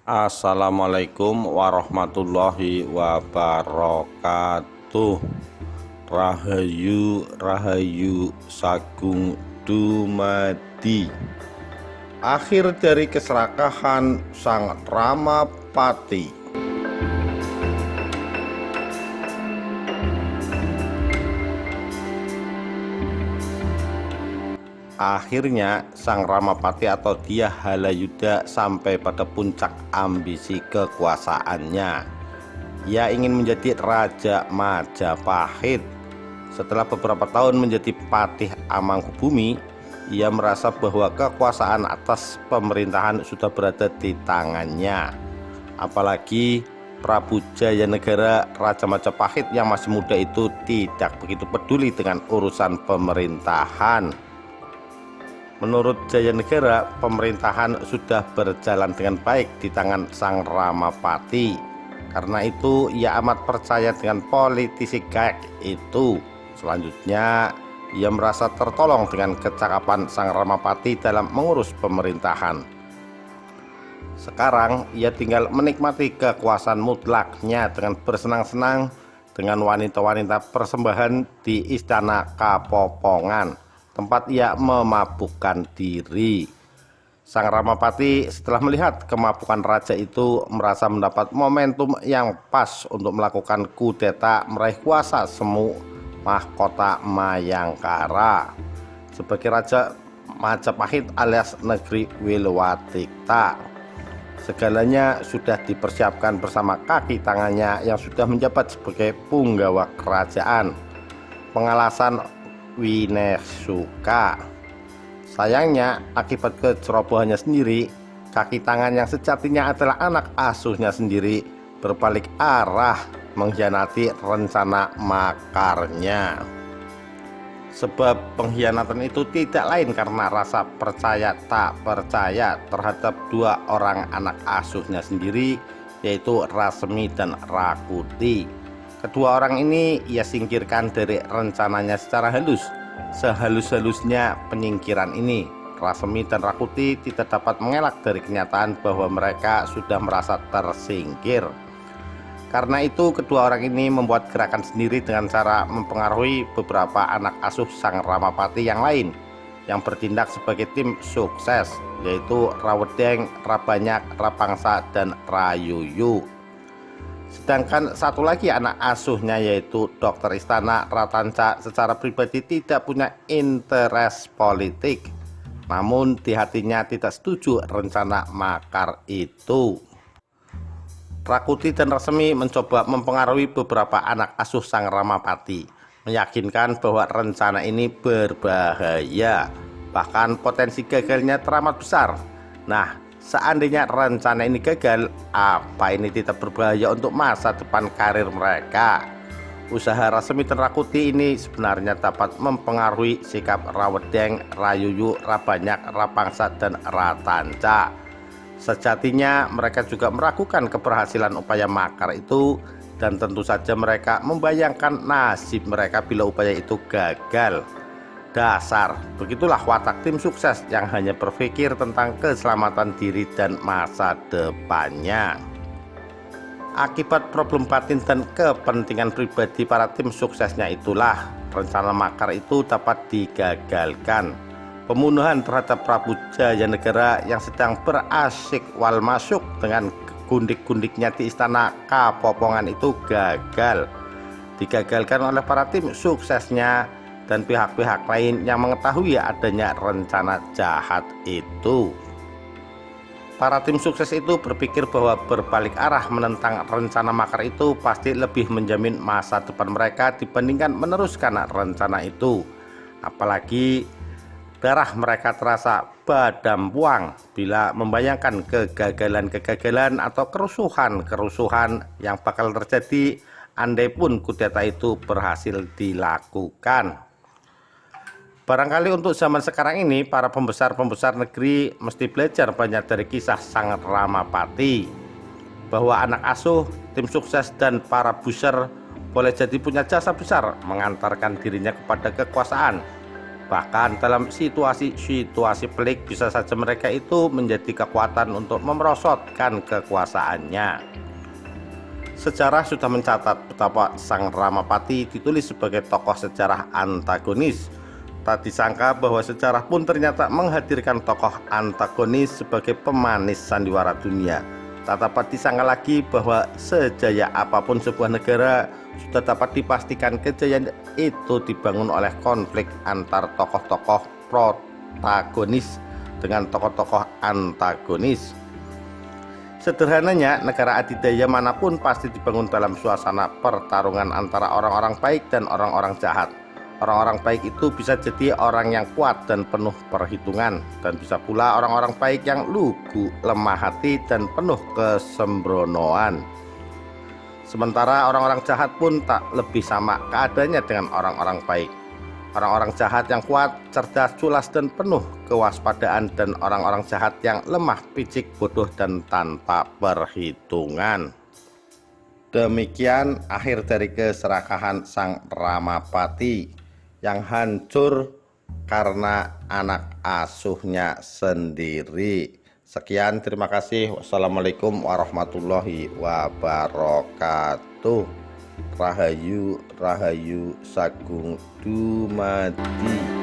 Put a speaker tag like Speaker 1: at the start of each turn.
Speaker 1: Assalamualaikum warahmatullahi wabarakatuh. Rahayu Rahayu Sagung Dumadi. Akhir dari keserakahan Sang Ramapati. Akhirnya Sang Ramapati atau Dyah Halayudha sampai pada puncak ambisi kekuasaannya. Ia ingin menjadi Raja Majapahit. Setelah beberapa tahun menjadi Patih Amangkubumi, ia merasa bahwa kekuasaan atas pemerintahan sudah berada di tangannya. Apalagi Prabu Jayanegara, Raja Majapahit yang masih muda itu tidak begitu peduli dengan urusan pemerintahan. Menurut Jayanegara, pemerintahan sudah berjalan dengan baik di tangan Sang Ramapati. Karena itu ia amat percaya dengan politisi gaek itu. Selanjutnya ia merasa tertolong dengan kecakapan Sang Ramapati dalam mengurus pemerintahan. Sekarang ia tinggal menikmati kekuasaan mutlaknya dengan bersenang-senang dengan wanita-wanita persembahan di Istana Kapopongan, tempat ia memabukkan diri. Sang Ramapati setelah melihat kemabukan raja itu merasa mendapat momentum yang pas untuk melakukan kudeta meraih kuasa semu mahkota Mayangkara sebagai Raja Majapahit alias negeri Wilwatikta. Segalanya sudah dipersiapkan bersama kaki tangannya yang sudah menjabat sebagai punggawa kerajaan. Pengalasan Winesuka. Sayangnya akibat kecerobohannya sendiri, kaki tangan yang sejatinya adalah anak asuhnya sendiri berbalik arah mengkhianati rencana makarnya. Sebab pengkhianatan itu tidak lain karena rasa percaya tak percaya terhadap dua orang anak asuhnya sendiri, yaitu Rasmi dan Rakuti. Kedua orang ini ia singkirkan dari rencananya secara halus. Sehalus-halusnya penyingkiran ini, Rasmi dan Rakuti tidak dapat mengelak dari kenyataan bahwa mereka sudah merasa tersingkir. Karena itu kedua orang ini membuat gerakan sendiri dengan cara mempengaruhi beberapa anak asuh Sang Ramapati yang lain yang bertindak sebagai tim sukses, yaitu Rawedeng, Rabanyak, Rapangsa, dan Rayuyu. Sedangkan satu lagi anak asuhnya yaitu Dokter Istana Ratanca secara pribadi tidak punya interest politik, namun di hatinya tidak setuju rencana makar itu. Rakuti dan Rasmi mencoba mempengaruhi beberapa anak asuh Sang Ramapati, meyakinkan bahwa rencana ini berbahaya, bahkan potensi gagalnya teramat besar. Nah, seandainya rencana ini gagal, apa ini tidak berbahaya untuk masa depan karir mereka? Usaha Rasmi dan Rakuti ini sebenarnya dapat mempengaruhi sikap Rawedeng, Rayuyu, Rabanyak, Rapangsa, dan Ratanca. Sejatinya mereka juga meragukan keberhasilan upaya makar itu, dan tentu saja mereka membayangkan nasib mereka bila upaya itu gagal. Dasar, begitulah watak tim sukses yang hanya berpikir tentang keselamatan diri dan masa depannya. Akibat problem batin dan kepentingan pribadi para tim suksesnya itulah rencana makar itu dapat digagalkan. Pembunuhan terhadap Prabu Jayanegara yang sedang berasik wal masuk dengan gundik-gundiknya di Istana Kapopongan itu gagal. Digagalkan oleh para tim suksesnya dan pihak-pihak lain yang mengetahui adanya rencana jahat itu. Para tim sukses itu berpikir bahwa berbalik arah menentang rencana makar itu pasti lebih menjamin masa depan mereka dibandingkan meneruskan rencana itu. Apalagi darah mereka terasa badam puang bila membayangkan kegagalan-kegagalan atau kerusuhan-kerusuhan yang bakal terjadi andai pun kudeta itu berhasil dilakukan. Barangkali untuk zaman sekarang ini para pembesar-pembesar negeri mesti belajar banyak dari kisah Sang Ramapati, bahwa anak asuh, tim sukses, dan para buser boleh jadi punya jasa besar mengantarkan dirinya kepada kekuasaan. Bahkan dalam situasi-situasi pelik bisa saja mereka itu menjadi kekuatan untuk memerosotkan kekuasaannya. Sejarah sudah mencatat betapa Sang Ramapati ditulis sebagai tokoh sejarah antagonis. Tak disangka bahwa sejarah pun ternyata menghadirkan tokoh antagonis sebagai pemanis sandiwara dunia. Tak dapat disangka lagi bahwa sejaya apapun sebuah negara, sudah dapat dipastikan kejayaan itu dibangun oleh konflik antar tokoh-tokoh protagonis dengan tokoh-tokoh antagonis. Sederhananya, negara adidaya manapun pasti dibangun dalam suasana pertarungan antara orang-orang baik dan orang-orang jahat. Orang-orang baik itu bisa jadi orang yang kuat dan penuh perhitungan, dan bisa pula orang-orang baik yang lugu, lemah hati, dan penuh kesembronoan. Sementara orang-orang jahat pun tak lebih sama keadaannya dengan orang-orang baik. Orang-orang jahat yang kuat, cerdas, culas, dan penuh kewaspadaan, dan orang-orang jahat yang lemah, picik, bodoh, dan tanpa perhitungan. Demikian akhir dari keserakahan Sang Ramapati yang hancur karena anak asuhnya sendiri. Sekian, terima kasih. Wassalamualaikum warahmatullahi wabarakatuh. Rahayu Rahayu Sagung Dumadi.